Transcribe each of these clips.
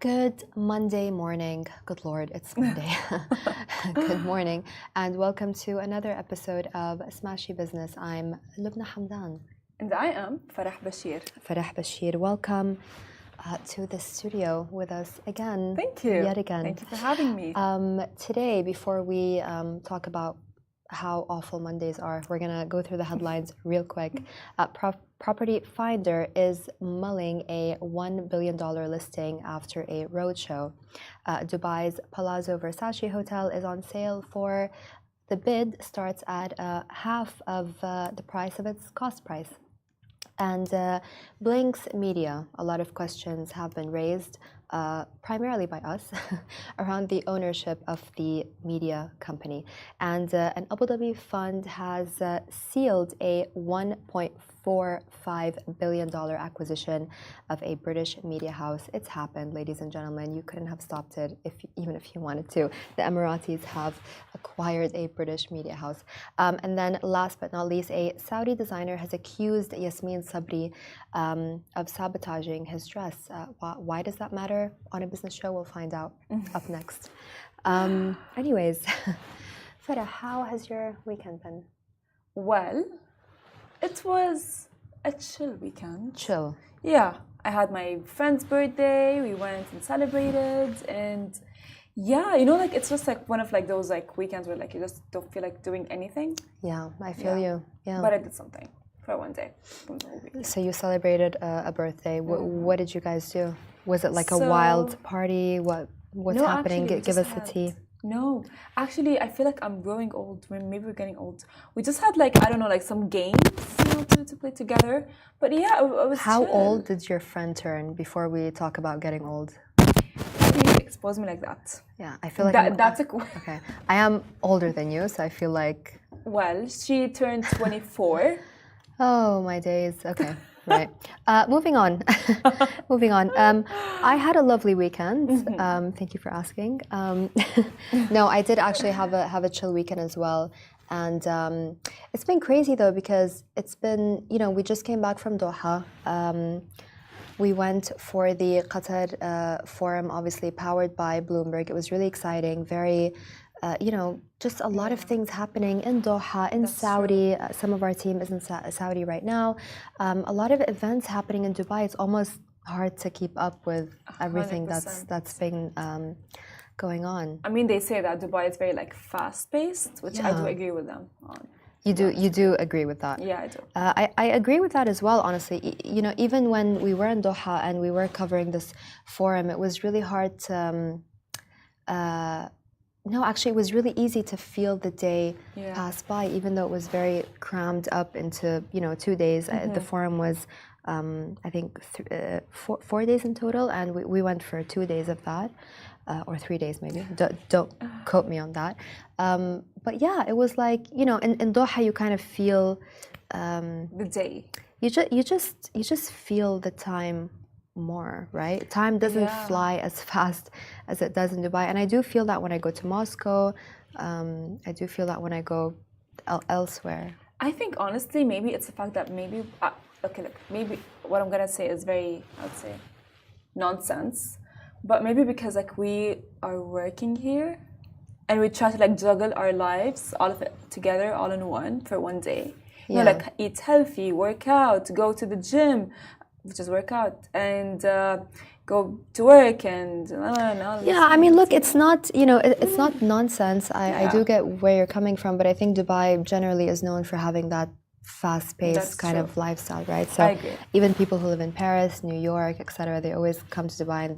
Good Monday morning. Good Lord, it's Monday. Good morning, and welcome to another episode of Smashi Business. I'm Lubna Hamdan. And I am Farah Bashir. Farah Bashir, welcome to the studio with us again. Thank you. Yet again. Thank you for having me. Today, before we talk about how awful Mondays are, we're going to go through the headlines real quick. Property Finder is mulling a $1 billion listing after a roadshow. Dubai's Palazzo Versace Hotel is on sale for the bid starts at half of the price of its cost price. And Blink's Media, a lot of questions have been raised, primarily by us, around the ownership of the media company. And an Abu Dhabi fund has sealed a $1.45 billion acquisition of a British media house. It's happened, ladies and gentlemen. You couldn't have stopped it even if you wanted to. The Emiratis have acquired a British media house. And then last but not least, a Saudi designer has accused Yasmin Sabri of sabotaging his dress. Why does that matter? On a business show, we'll find out up next. Anyways, Farah, how has your weekend been? Well, it was a chill weekend. Chill. Yeah, I had my friend's birthday. We went and celebrated, and yeah, it's just like one of those weekends where you just don't feel like doing anything. Yeah, I feel you. Yeah, but I did something for one day from the whole weekend. So you celebrated a birthday. What did you guys do? Was it like a wild party? What's happening? Actually, Give us the tea. No, actually, I feel like I'm growing old. Maybe we're getting old. We just had some games, to play together. But yeah, it was. How chill. old did your friend turn before we talk about getting old? You expose me like that. Yeah, I feel like that's okay. I am older than you, so I feel like. Well, she turned 24. Oh my days. Okay. Right. Moving on. Moving on. I had a lovely weekend. Thank you for asking. No, I did actually have a chill weekend as well. And it's been crazy though, because it's been, we just came back from Doha. We went for the Qatar Forum, obviously powered by Bloomberg. It was really exciting. Very, just a lot of things happening in Doha, in Saudi. Some of our team is in Saudi right now. A lot of events happening in Dubai. It's almost hard to keep up with everything 100%. that's been going on. I mean, they say that Dubai is very fast-paced, which I do agree with them on. You do agree with that? Yeah, I do. I agree with that as well, honestly. Even when we were in Doha and we were covering this forum, it was really hard to... No, actually, it was really easy to feel the day pass by, even though it was very crammed up into 2 days. The forum was, I think, 4 days in total, and we went for 2 days of that, or 3 days maybe. Don't quote me on that. But yeah, it was like in Doha you kind of feel The day. You just feel the time more, right? Time doesn't fly as fast as it does in Dubai, and I do feel that when I go to Moscow. I do feel that when I go elsewhere. I think honestly, maybe it's the fact that maybe maybe what I'm gonna say is very, I would say, nonsense, but maybe because we are working here, and we try to juggle our lives, all of it together, all in one for one day. Eat healthy, work out, go to the gym, which is work out, and go to work and I mean, look, it's not it's not nonsense. I do get where you're coming from, but I think Dubai generally is known for having that fast-paced kind of lifestyle, right? So I agree. Even people who live in Paris, New York, etc., they always come to Dubai and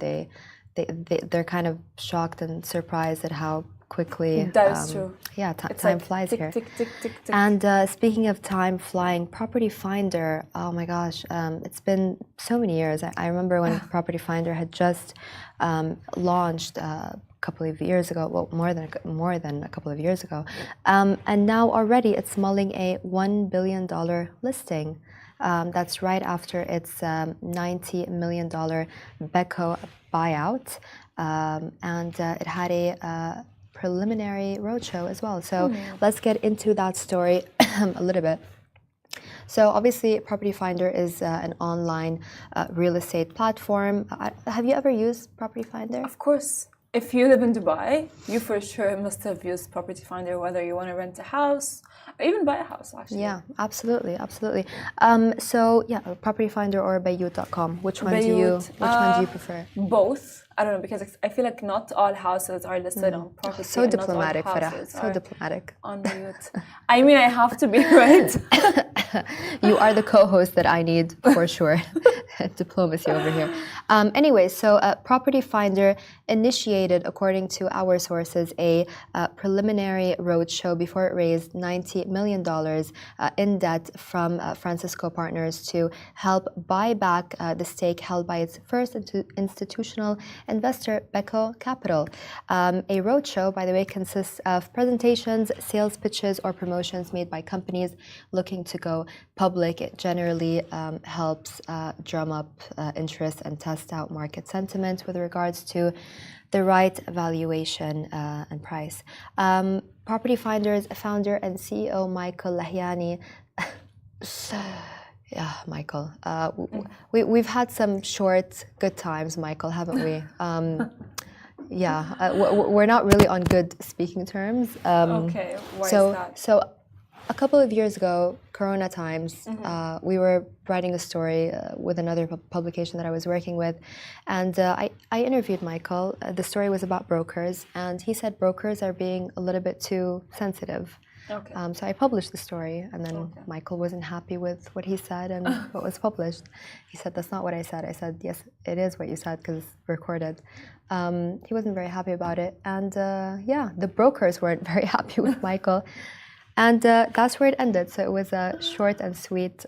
they're kind of shocked and surprised at how quickly that is true. Yeah, time flies tick, here. tick, tick, tick, tick. And speaking of time flying, Property Finder, oh my gosh, it's been so many years. I remember when Property Finder had just launched a couple of years ago, well, more than a couple of years ago, and now already it's mulling a $1 billion listing. That's right after its $90 million Beko buyout, and it had a preliminary roadshow as well. So let's get into that story a little bit. So obviously, Property Finder is an online real estate platform. Have you ever used Property Finder? Of course. If you live in Dubai, you for sure must have used Property Finder, whether you want to rent a house or even buy a house, actually. Yeah, absolutely, absolutely. So yeah, Property Finder or Bayut.com. Which one do you prefer? Both. I don't know, because I feel like not all houses are listed on property. So diplomatic, not all Farah. houses So are diplomatic. on Bayut. I mean, I have to be right. You are the co-host that I need for sure. Diplomacy over here. Anyway, so Property Finder initiated, according to our sources, a preliminary roadshow before it raised $90 million in debt from Francisco Partners to help buy back the stake held by its first institutional investor, Beko Capital. A roadshow, by the way, consists of presentations, sales pitches, or promotions made by companies looking to go public. It generally helps drum up interest and test out market sentiment with regards to the right valuation and price. Property Finder's founder and CEO, Michael Lahiani. Yeah, Michael. We've had some short, good times, Michael, haven't we? We're not really on good speaking terms. Okay, why is that? So a couple of years ago, Corona times, we were writing a story with another publication that I was working with, and I interviewed Michael. The story was about brokers, and he said brokers are being a little bit too sensitive. Okay. So I published the story, and then Michael wasn't happy with what he said and what was published. He said, "That's not what I said." I said, "Yes, it is what you said because it's recorded." He wasn't very happy about it, and the brokers weren't very happy with Michael. And that's where it ended. So it was a short and sweet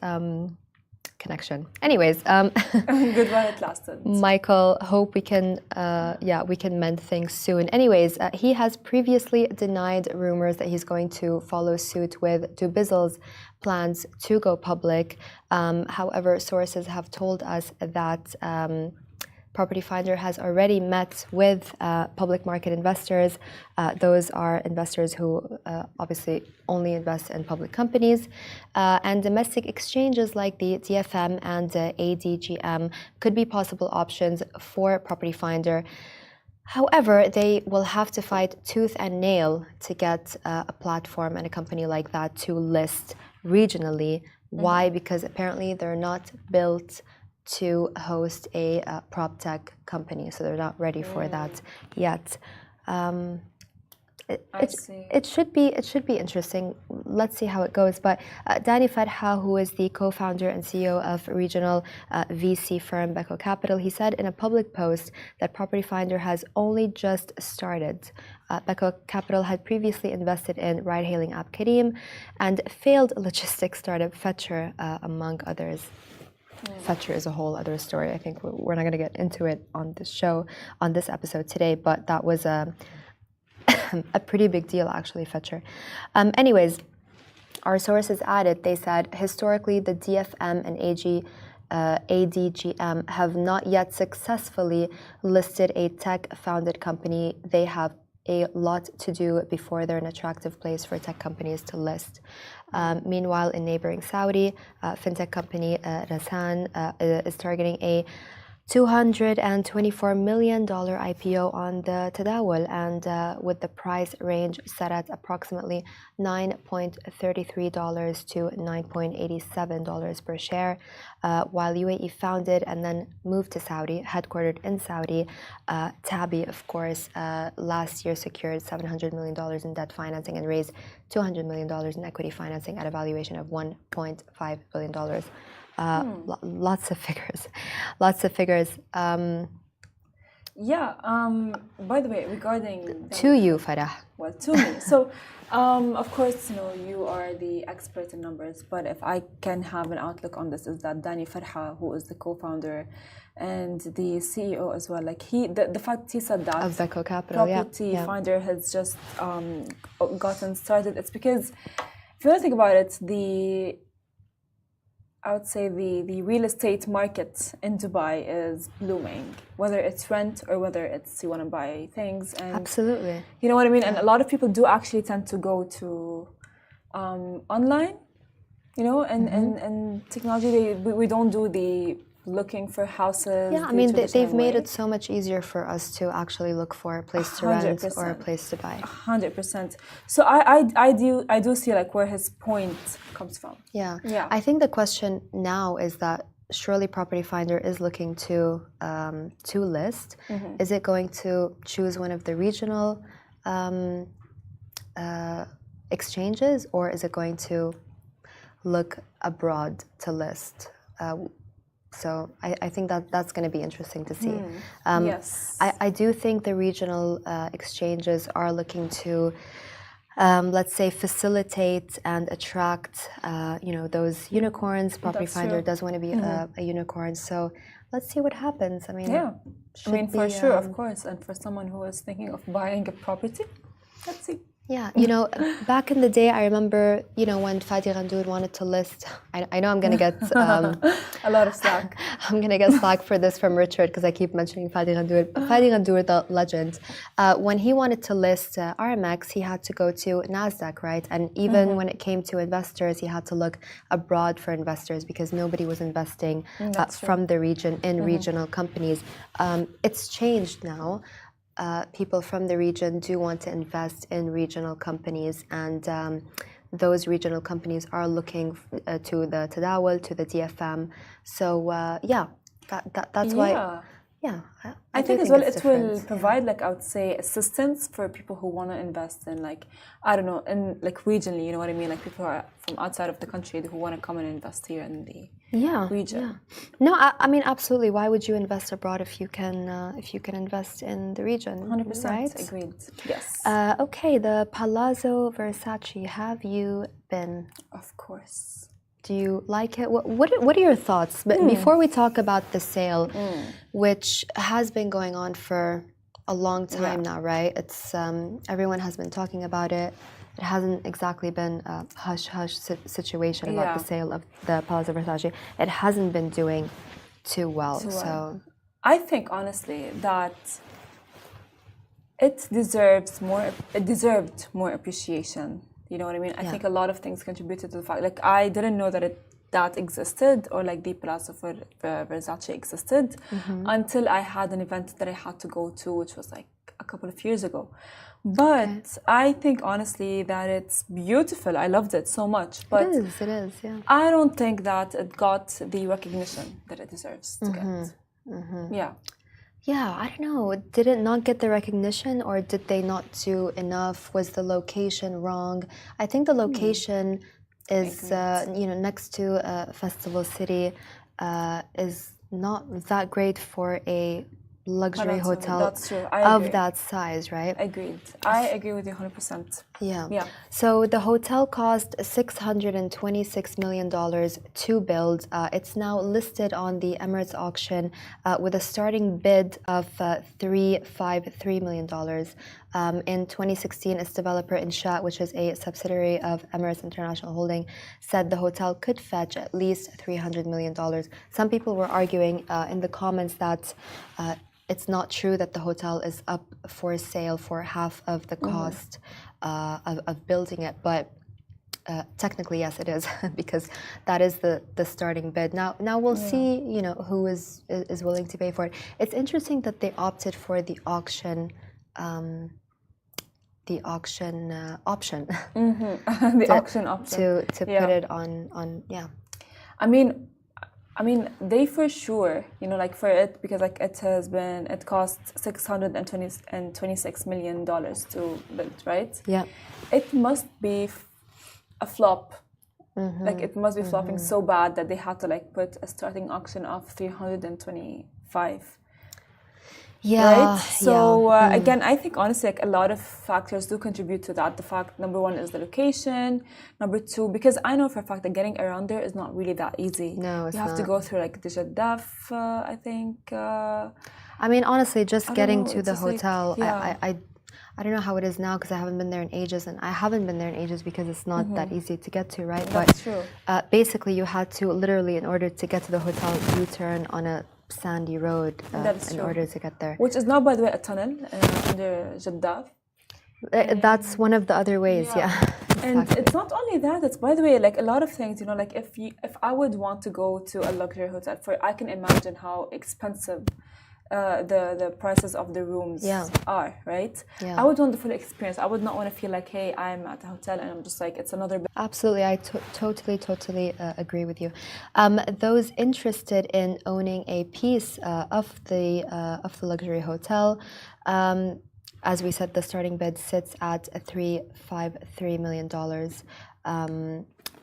connection. Anyways, good while it lasted. Michael, hope we can mend things soon. Anyways, he has previously denied rumors that he's going to follow suit with Dubizzle's plans to go public. However, sources have told us that Property Finder has already met with public market investors. Those are investors who obviously only invest in public companies. And domestic exchanges like the DFM and ADGM could be possible options for Property Finder. However, they will have to fight tooth and nail to get a platform and a company like that to list regionally. Why? Because apparently they're not built to host a prop tech company, so they're not ready for that yet. It should be interesting. Let's see how it goes. But Danny Fadha, who is the co-founder and CEO of regional VC firm Beko Capital, he said in a public post that Property Finder has only just started. Beko Capital had previously invested in ride-hailing app Careem and failed logistics startup Fetcher, among others. Fetcher is a whole other story. I think we're not going to get into it on this show, on this episode today, but that was a pretty big deal, actually, Fetcher. Anyways, our sources added, they said, historically, the DFM and ADGM have not yet successfully listed a tech-founded company. They have a lot to do before they're an attractive place for tech companies to list. Meanwhile, in neighboring Saudi, fintech company Rasan is targeting a $224 million IPO on the Tadawul, and with the price range set at approximately $9.33 to $9.87 per share. While UAE founded and then moved to Saudi, headquartered in Saudi, Tabi, of course, last year secured $700 million in debt financing and raised $200 million in equity financing at a valuation of $1.5 billion. Lots of figures. By the way, regarding to you, Farah. Well, to me. So, of course, you are the expert in numbers. But if I can have an outlook on this, is that Danny Farha, who is the co-founder and the CEO as well, like the fact he said that of Beko Capital, Property Finder has just gotten started. It's because if you want to think about it, I would say the real estate market in Dubai is blooming, whether it's rent or whether it's you want to buy things. And absolutely. You know what I mean? And a lot of people do actually tend to go to online you know, and technology, we don't do the looking for houses. Yeah, I mean, they've made it so much easier for us to actually look for a place to rent or a place to buy. 100%. So I do see like where his point comes from. Yeah. Yeah. I think the question now is that surely Property Finder is looking to list. Is it going to choose one of the regional exchanges, or is it going to look abroad to list? So I think that's going to be interesting to see. Yes. I do think the regional exchanges are looking to, let's say, facilitate and attract, those unicorns. Property Finder does want to be a unicorn. So let's see what happens. I mean, yeah. I mean, for sure, of course. And for someone who is thinking of buying a property, let's see. Yeah, back in the day, I remember, when Fadi Ghandour wanted to list, I know I'm going to get a lot of slack. I'm going to get slack for this from Richard because I keep mentioning Fadi Ghandour. Fadi Ghandour, the legend, when he wanted to list RMX, he had to go to NASDAQ, right? And even when it came to investors, he had to look abroad for investors because nobody was investing from the region in regional companies. It's changed now. People from the region do want to invest in regional companies, and those regional companies are looking to the Tadawul, to the DFM. So that's why. Yeah, I think as well it will provide, like, I would say, assistance for people who want to invest in, like, I don't know, in like regionally, you know what I mean, like people who are from outside of the country who want to come and invest here in the region. Yeah. No, I mean, absolutely. Why would you invest abroad if you can invest in the region? 100%, right? Agreed. Yes. Okay, the Palazzo Versace. Have you been? Of course. Do you like it? What are your thoughts? But before we talk about the sale, which has been going on for a long time now, right? It's everyone has been talking about it. It hasn't exactly been a hush-hush situation about the sale of the Palazzo Versace. It hasn't been doing too well. So I think honestly that it deserved more appreciation. You know what I mean? I think a lot of things contributed to the fact. Like, I didn't know that existed, or like the Palazzo Versace existed, until I had an event that I had to go to, which was like a couple of years ago. But I think honestly that it's beautiful. I loved it so much. But it is, yeah. I don't think that it got the recognition that it deserves to get. Yeah. Yeah, I don't know. Did it not get the recognition, or did they not do enough? Was the location wrong? I think the location is, next to Festival City, is not that great for a luxury hotel of that size, right? Agreed. I agree with you 100%. Yeah. So the hotel cost $626 million to build. It's now listed on the Emirates auction with a starting bid of $353 million. In 2016, its developer Insha, which is a subsidiary of Emirates International Holding, said the hotel could fetch at least $300 million. Some people were arguing in the comments that it's not true that the hotel is up for sale for half of the cost of building it, but technically, yes, it is because that is the starting bid. Now we'll see, who is willing to pay for it. It's interesting that they opted for the auction. The auction option. The auction option to put it on. I mean, they for sure, like for it, because like it cost $626 million to build, right? Yeah. It must be a flop. Like, it must be flopping so bad that they had to like put a starting auction of 325. Yeah. Right? So again, I think honestly, like, a lot of factors do contribute to that. The fact, number one, is the location. Number two, because I know for a fact that getting around there is not really that easy. No, it's you have not. to go through like the Jaddaf, I think. I mean, honestly, just getting to the hotel, like, I don't know how it is now because I haven't been there in ages, and I haven't been there in ages because it's not that easy to get to, right? That's true. Basically, you had to literally, in order to get to the hotel, U-turn on a sandy road in order to get there. Which is now, by the way, a tunnel under Jaddaf. That's one of the other ways, yeah. And Exactly. it's not only that, it's by the way, like a lot of things, like if I would want to go to a luxury hotel, I can imagine how expensive the prices of the rooms are, right? Yeah. I would want the full experience. I would not want to feel like, hey, I'm at a hotel and I'm just like, it's another. Absolutely, I totally agree with you. Those interested in owning a piece of the luxury hotel, as we said, the starting bid sits at $353 million.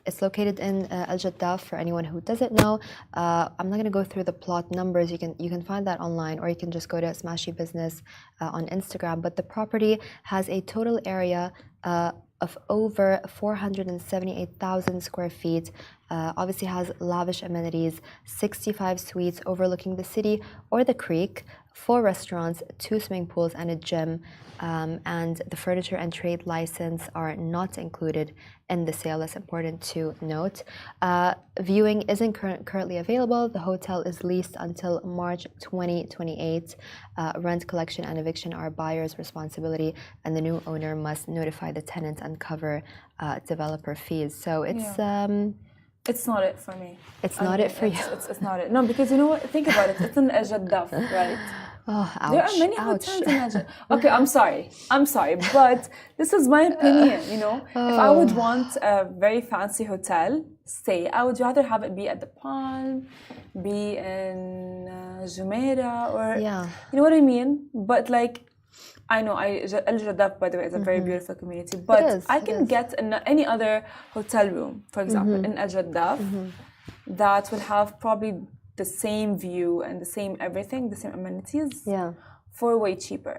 It's located in Al Jaddah. For anyone who doesn't know, I'm not going to go through the plot numbers. You can find that online, or you can just go to Smashi Business on Instagram. But the property has a total area of over 478,000 square feet. Obviously has lavish amenities, 65 suites overlooking the city or the creek, 4 restaurants, 2 swimming pools, and a gym. And the furniture and trade license are not included in the sale. That's important to note. Viewing isn't currently available. The hotel is leased until March 2028. Rent collection and eviction are buyer's responsibility, and the new owner must notify the tenant and cover developer fees. So It's not it for me. It's not it for you. It's not it. No, because you know what? Think about it. It's in Al Jaddah, right? Oh, ouch. There are many hotels in Al Jaddah. Okay, I'm sorry, but this is my opinion. If I would want a very fancy hotel stay, I would rather have it be at the Palm, be in Jumeirah, or you know what I mean. But like, I know Al Jaddah, by the way, is a very beautiful community. But I can get any other hotel room, for example, in Al Jaddah, that will have probably the same view and the same everything, the same amenities, for way cheaper.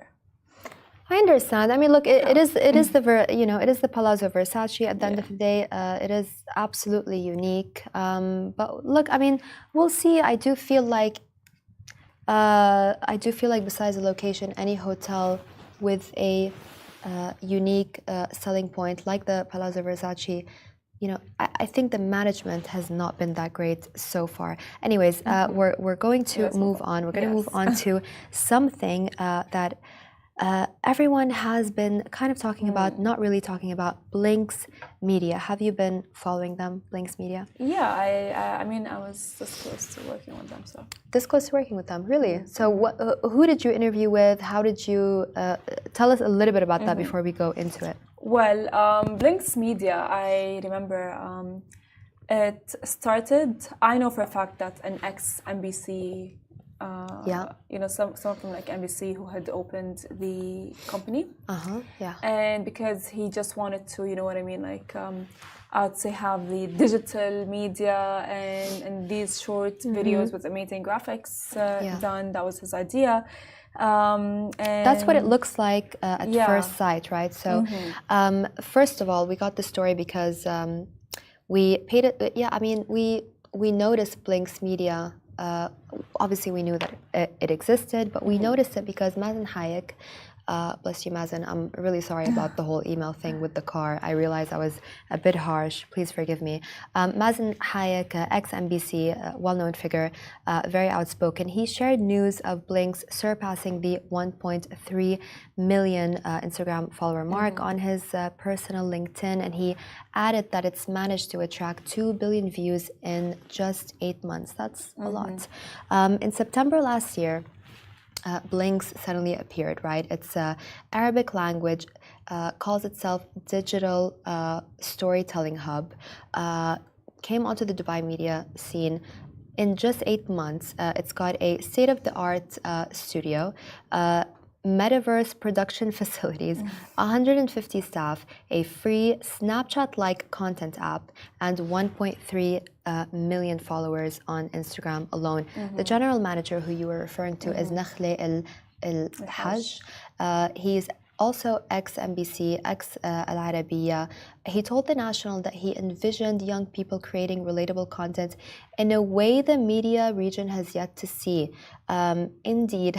I understand. I mean, look, it is the Palazzo Versace. At the end of the day, it is absolutely unique. But look, I mean, we'll see. I do feel like besides the location, any hotel with a unique selling point like the Palazzo Versace, I think the management has not been that great so far. Anyways, we're going to move on. We're going to move on to something that everyone has been kind of talking about, not really talking about, Blinks Media. Have you been following them, Blinks Media? Yeah, I mean, I was this close to working with them, so. This close to working with them, really? So who did you interview with? How did you, tell us a little bit about that before we go into it. Well, Blinks Media, I remember it started, I know for a fact that an ex-NBC, some from like NBC who had opened the company. And because he just wanted to, you know what I mean, like, I would say have the digital media and these short videos with amazing graphics done. That was his idea. And that's what it looks like at first sight, right? So first of all, we got the story because we paid it. I mean, we noticed Blinks Media. Obviously, we knew that it existed, but we noticed it because Mazen Hayek, bless you, Mazen, I'm really sorry about the whole email thing with the car. I realized I was a bit harsh. Please forgive me. Mazen Hayek, ex-NBC, well-known figure, very outspoken. He shared news of Blinks surpassing the 1.3 million Instagram follower mark on his personal LinkedIn, and he added that it's managed to attract 2 billion views in just 8 months. That's a lot. In September last year, Blinks suddenly appeared, right? It's Arabic language, calls itself Digital Storytelling Hub, came onto the Dubai media scene. In just 8 months, it's got a state-of-the-art studio, metaverse production facilities, 150 staff, a free Snapchat-like content app, and 1.3 million followers on Instagram alone. The general manager who you were referring to is Nakhle El-Haj. He's also ex-NBC, ex-Al Arabiya. He told The National that he envisioned young people creating relatable content in a way the media region has yet to see. Indeed,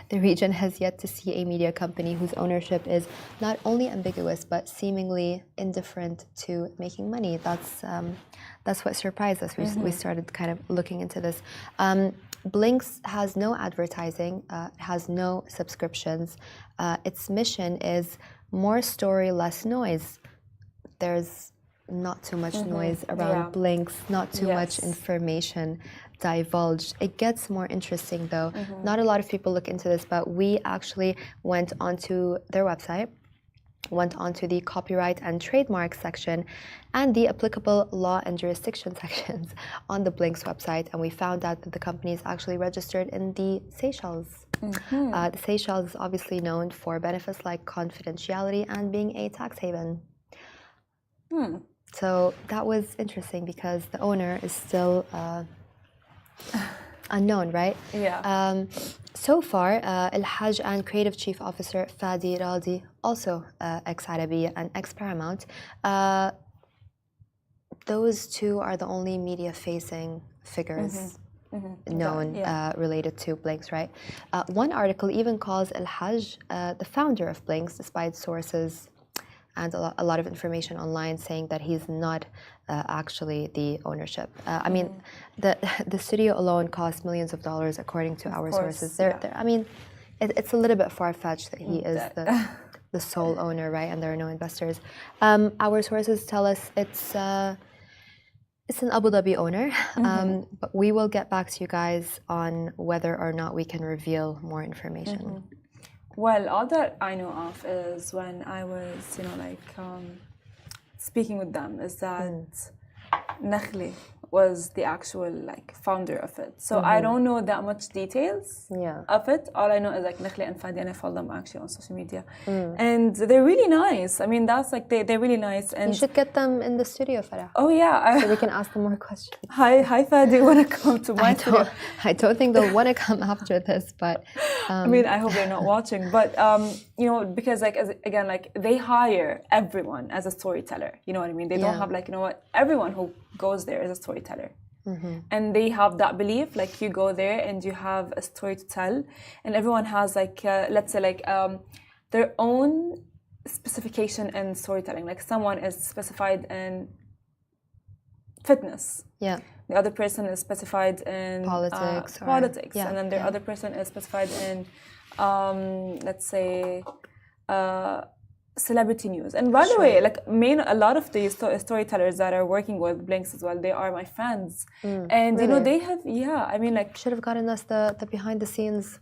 the region has yet to see a media company whose ownership is not only ambiguous but seemingly indifferent to making money. That's what surprised us. We started kind of looking into this. Blinks has no advertising, has no subscriptions. Its mission is more story, less noise. There's not too much noise around Blinks, not too much information divulged. It gets more interesting though. Not a lot of people look into this, but we actually went onto their website, went onto the copyright and trademark section and the applicable law and jurisdiction sections on the Blinks website, and we found out that the company is actually registered in the Seychelles. The Seychelles is obviously known for benefits like confidentiality and being a tax haven. So that was interesting because the owner is still unknown, right? So far, Al-Hajj and Creative Chief Officer Fadi Radi, also ex-Arabiya and ex-Paramount, those two are the only media-facing figures known related to Blinks, right? One article even calls Al-Hajj the founder of Blinks, despite sources and a lot of information online saying that he's not actually the ownership. I mean, the studio alone cost millions of dollars, according to our sources. I mean, it's a little bit far-fetched that he is the sole owner, right? And there are no investors. Our sources tell us it's an Abu Dhabi owner, but we will get back to you guys on whether or not we can reveal more information. Well, all that I know of is when I was, speaking with them, is that Nakhli was the actual founder of it. So I don't know that much details of it. All I know is Nakhli and Fadi, and I follow them actually on social media. And they're really nice. I mean, that's they're really nice. And you should get them in the studio, Farah. Oh yeah, so we can ask them more questions. Hi Fadi, wanna come to my studio? I don't think they'll want to come after this, but I mean, I hope they're not watching. But because they hire everyone as a storyteller. You know what I mean? They don't have everyone who goes there is a storyteller. And they have that belief, you go there and you have a story to tell, and everyone has let's say their own specification in storytelling. Someone is specified in fitness. The other person is specified in politics, and then the other person is specified in let's say celebrity news. And by the way, a lot of the storytellers that are working with Blinks as well, they are my friends. And really? They have should have gotten us the behind the scenes.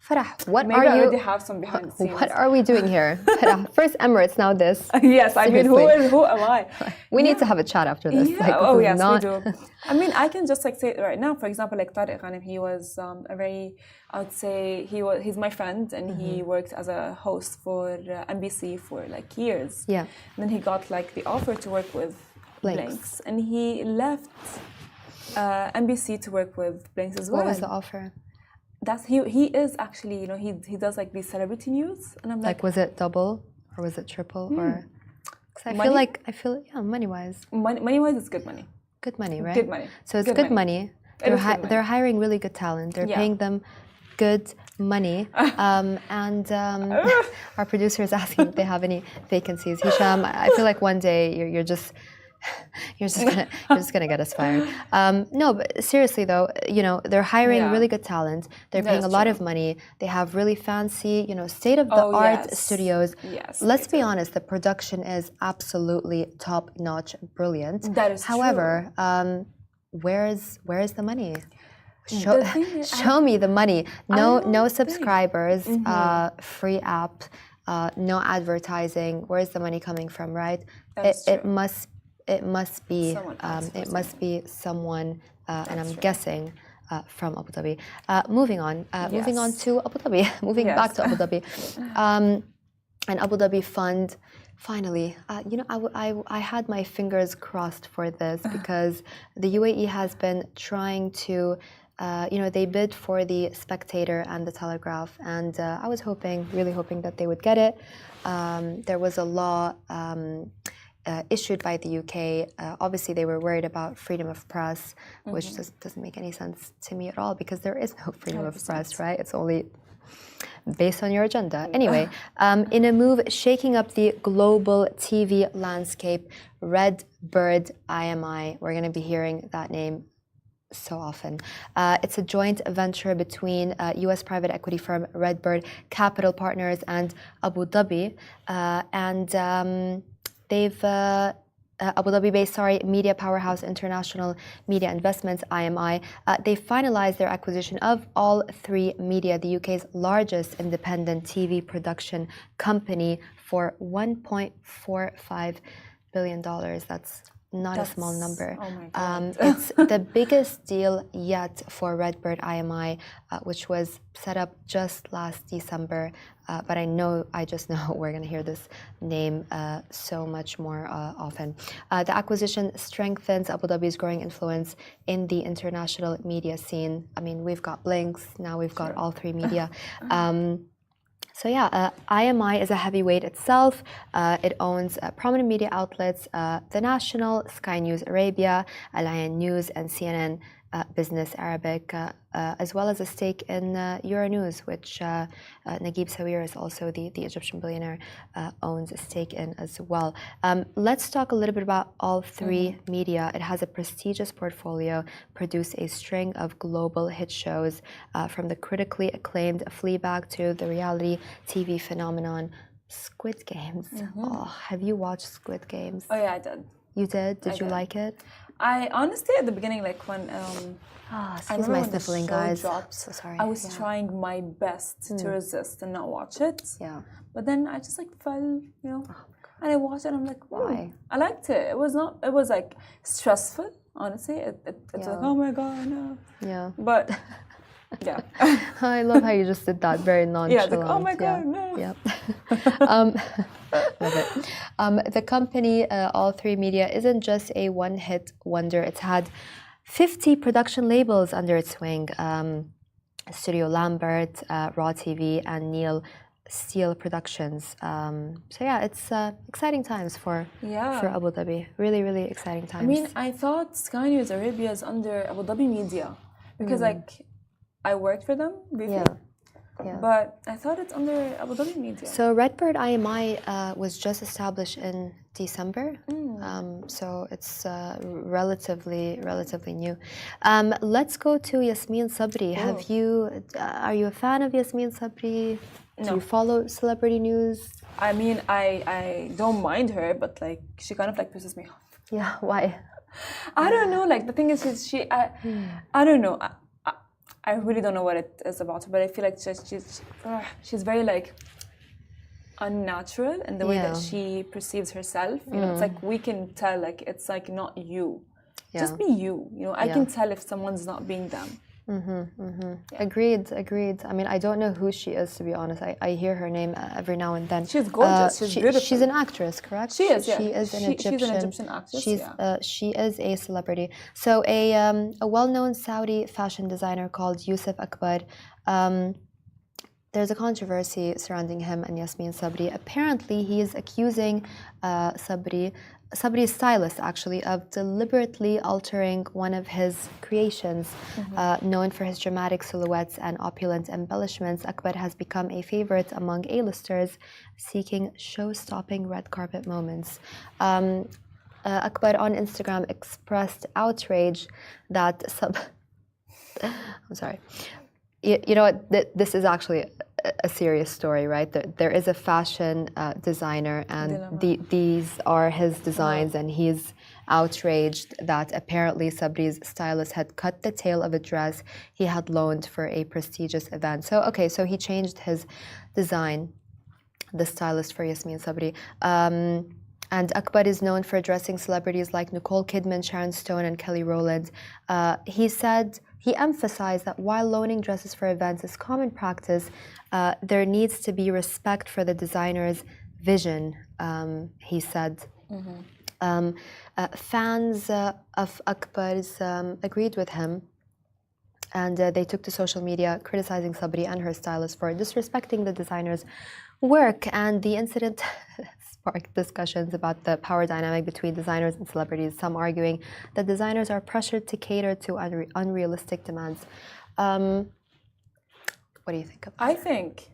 Farah, what maybe are you? I already have some behind the scenes. What are we doing here? Farah, first Emirates, now this. Yes, I mean, who am I? We need to have a chat after this. Yes, we do. I mean, I can just say it right now. For example, Tariq Ghanem, he was a very, I would say, he's my friend, and he worked as a host for NBC for years. And then he got the offer to work with Blinks, and he left NBC to work with Blinks as well. What was the offer? That's he is actually, he does these celebrity news, and I'm was it double or was it triple or? Because I feel money wise. Money wise, it's good money. Good money, right? Good money. So it's good money. They're hiring really good talent. They're paying them good money. And our producer is asking if they have any vacancies. Hisham, I feel like one day you're just gonna get us fired. No, but seriously though, they're hiring really good talent. They're paying a lot of money. They have really fancy, state-of-the-art studios. Let's be honest, the production is absolutely top-notch, brilliant. That is However, where's the money? Show me the money. No subscribers, free app, no advertising. Where's the money coming from, right? It must be someone, and I'm guessing from Abu Dhabi. Moving on to Abu Dhabi. Back to Abu Dhabi. An Abu Dhabi fund. Finally, I had my fingers crossed for this because the UAE has been trying to, they bid for the Spectator and the Telegraph, and I was really hoping that they would get it. There was a law issued by the UK. Obviously, they were worried about freedom of press, which doesn't make any sense to me at all because there is no freedom of press, right? It's only based on your agenda. Anyway, in a move shaking up the global TV landscape, Red Bird IMI, we're going to be hearing that name so often. It's a joint venture between U.S. private equity firm Redbird Capital Partners and Abu Dhabi, they've Abu Dhabi-based media powerhouse International Media Investments (IMI). They finalized their acquisition of All 3 Media, the UK's largest independent TV production company, for $1.45 billion. That's not a small number. Oh my God. It's the biggest deal yet for Redbird IMI, which was set up just last December. But I just know we're going to hear this name so much more often. The acquisition strengthens Abu Dhabi's growing influence in the international media scene. I mean, we've got Blinks, now we've got All 3 Media. IMI is a heavyweight itself. It owns prominent media outlets, The National, Sky News Arabia, Al Ain News, and CNN Business Arabic, as well as a stake in Euronews, which Naguib Sawiris, also the Egyptian billionaire, owns a stake in as well. Let's talk a little bit about All 3 Media. It has a prestigious portfolio, produced a string of global hit shows, from the critically acclaimed Fleabag to the reality TV phenomenon Squid Games. Oh, have you watched Squid Games? Oh yeah, I did. You did? Did you like it? I honestly, at the beginning, like when excuse my sniffling, guys. Dropped, so sorry. I was trying my best to resist and not watch it. Yeah. But then I just like fell, and I watched it. And I'm like, wow. Why? I liked it. It was not. It was like stressful. Honestly, it's like, oh my God, no. Yeah. But yeah. I love how you just did that very nonchalant. Yeah. Like, oh my God, no. Yeah. Love it. The company, All 3 Media, isn't just a one-hit wonder. It's had 50 production labels under its wing. Studio Lambert, Raw TV, and Neil Steele Productions. It's exciting times for Abu Dhabi. Really, really exciting times. I mean, I thought Sky News Arabia is under Abu Dhabi Media because I worked for them briefly. Yeah. But I thought it's under Abu Dhabi Media. So Redbird IMI was just established in December, so it's relatively new. Let's go to Yasmin Sabri. Are you a fan of Yasmin Sabri? No. Do you follow celebrity news? I mean, I don't mind her, but like she kind of like pisses me off. Yeah, why? I don't know. Like the thing is, I don't know. I really don't know what it is about her, but I feel like she's very like unnatural in the way that she perceives herself. It's like we can tell, like it's like not you, just be you. I can tell if someone's not being them. Agreed. I mean, I don't know who she is, to be honest. I hear her name every now and then. She's gorgeous. She's beautiful. She's an actress, correct? She is. Yeah. She is an Egyptian. She's an Egyptian actress. She is a celebrity. So a well-known Saudi fashion designer called Yusuf Akbar. There's a controversy surrounding him and Yasmin Sabri. Apparently, he is accusing Sabri's stylist, actually, of deliberately altering one of his creations. Known for his dramatic silhouettes and opulent embellishments, Akbar has become a favorite among A-listers seeking show-stopping red carpet moments. Akbar on Instagram expressed outrage that I'm sorry. You know what? This is actually a serious story, right? There is a fashion designer, and these are his designs, and he's outraged that apparently Sabri's stylist had cut the tail of a dress he had loaned for a prestigious event. So he changed his design, the stylist for Yasmin Sabri. And Akbar is known for dressing celebrities like Nicole Kidman, Sharon Stone, and Kelly Rowland. He emphasized that while loaning dresses for events is common practice, there needs to be respect for the designer's vision, he said. Fans of Akbar's agreed with him, and they took to social media criticizing Sabri and her stylist for disrespecting the designer's work, and the incident sparked discussions about the power dynamic between designers and celebrities, some arguing that designers are pressured to cater to unrealistic demands. What do you think of that? I think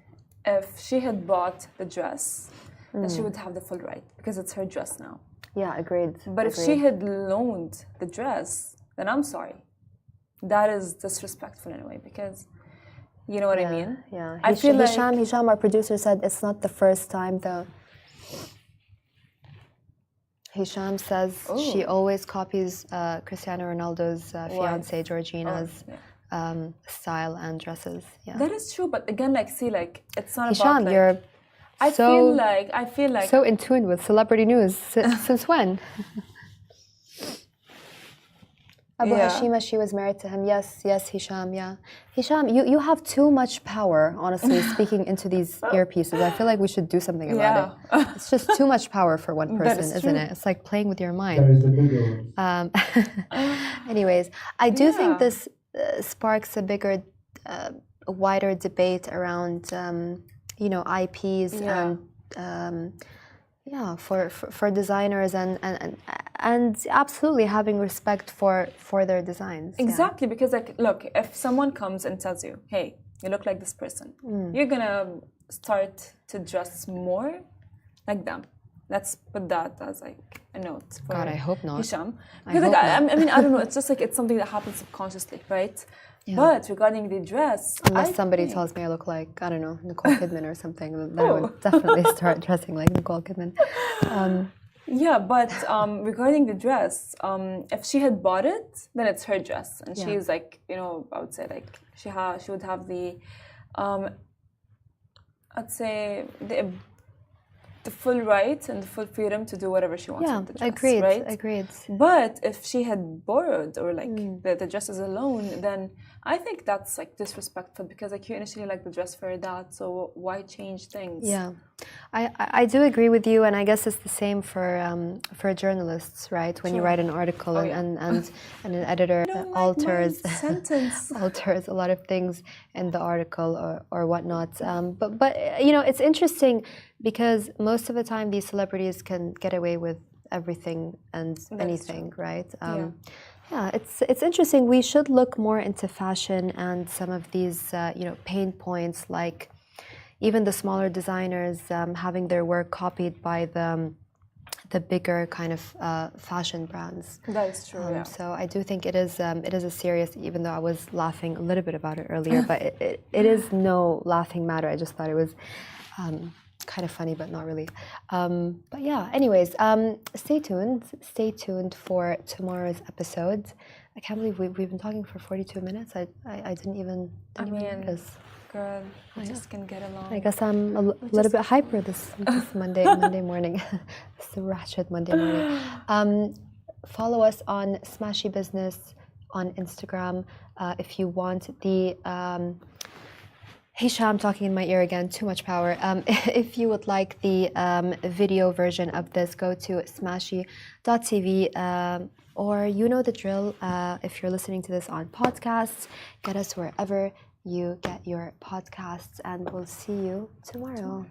if she had bought the dress, then she would have the full right, because it's her dress now. Yeah, agreed. But if she had loaned the dress, then I'm sorry. that is disrespectful in a way because you know what I mean? Yeah. I feel like Hisham, our producer, said it's not the first time though. Hisham says she always copies Cristiano Ronaldo's fiancée Georgina's style and dresses. Yeah. that is true, but again, like, see, like, it's not Hisham, about like. you're I feel like so in tune with celebrity news. Since when? Abu Hashima, she was married to him. Yes, Hisham, yeah. Hisham, you have too much power, honestly, speaking into these earpieces. I feel like we should do something about it. It's just too much power for one person, isn't it? It's like playing with your mind. There is the bigger one. Anyways, I do think this sparks a bigger, wider debate around, IPs and for designers and absolutely having respect for their designs. Exactly, because like, look, if someone comes and tells you, hey, you look like this person, you're gonna start to dress more like them. Let's put that as like a note for God, I hope not. Hisham. Because like, I mean, I don't know, it's just like it's something that happens subconsciously, right? Yeah. But regarding the dress, unless somebody tells me I look like, I don't know, Nicole Kidman or something, then I would definitely start dressing like Nicole Kidman. Yeah, but regarding the dress, if she had bought it, then it's her dress, and she's like, I would say like she would have the, I'd say the full right and the full freedom to do whatever she wants with the dress. Agreed. But if she had borrowed or like the dress is alone, then I think that's like disrespectful because like you initially like the dress for that, so why change things? Yeah, I do agree with you, and I guess it's the same for journalists, right? When you write an article and an editor alters alters a lot of things in the article or whatnot. But it's interesting because most of the time these celebrities can get away with everything and anything, right? Yeah, it's interesting. We should look more into fashion and some of these, pain points, like even the smaller designers having their work copied by the bigger kind of fashion brands. That is true. So I do think it is a serious. Even though I was laughing a little bit about it earlier, but it is no laughing matter. I just thought it was. Kind of funny, but not really. But yeah, anyways, stay tuned. Stay tuned for tomorrow's episode. I can't believe we've been talking for 42 minutes. I didn't even notice. Girl, we just can get along. I guess I'm a little bit hyper this Monday morning. It's a ratchet Monday morning. Follow us on Smashi Business on Instagram if you want the... Hisham talking in my ear again, too much power. If you would like the video version of this, go to smashi.tv or you know the drill. If you're listening to this on podcasts, get us wherever you get your podcasts, and we'll see you tomorrow.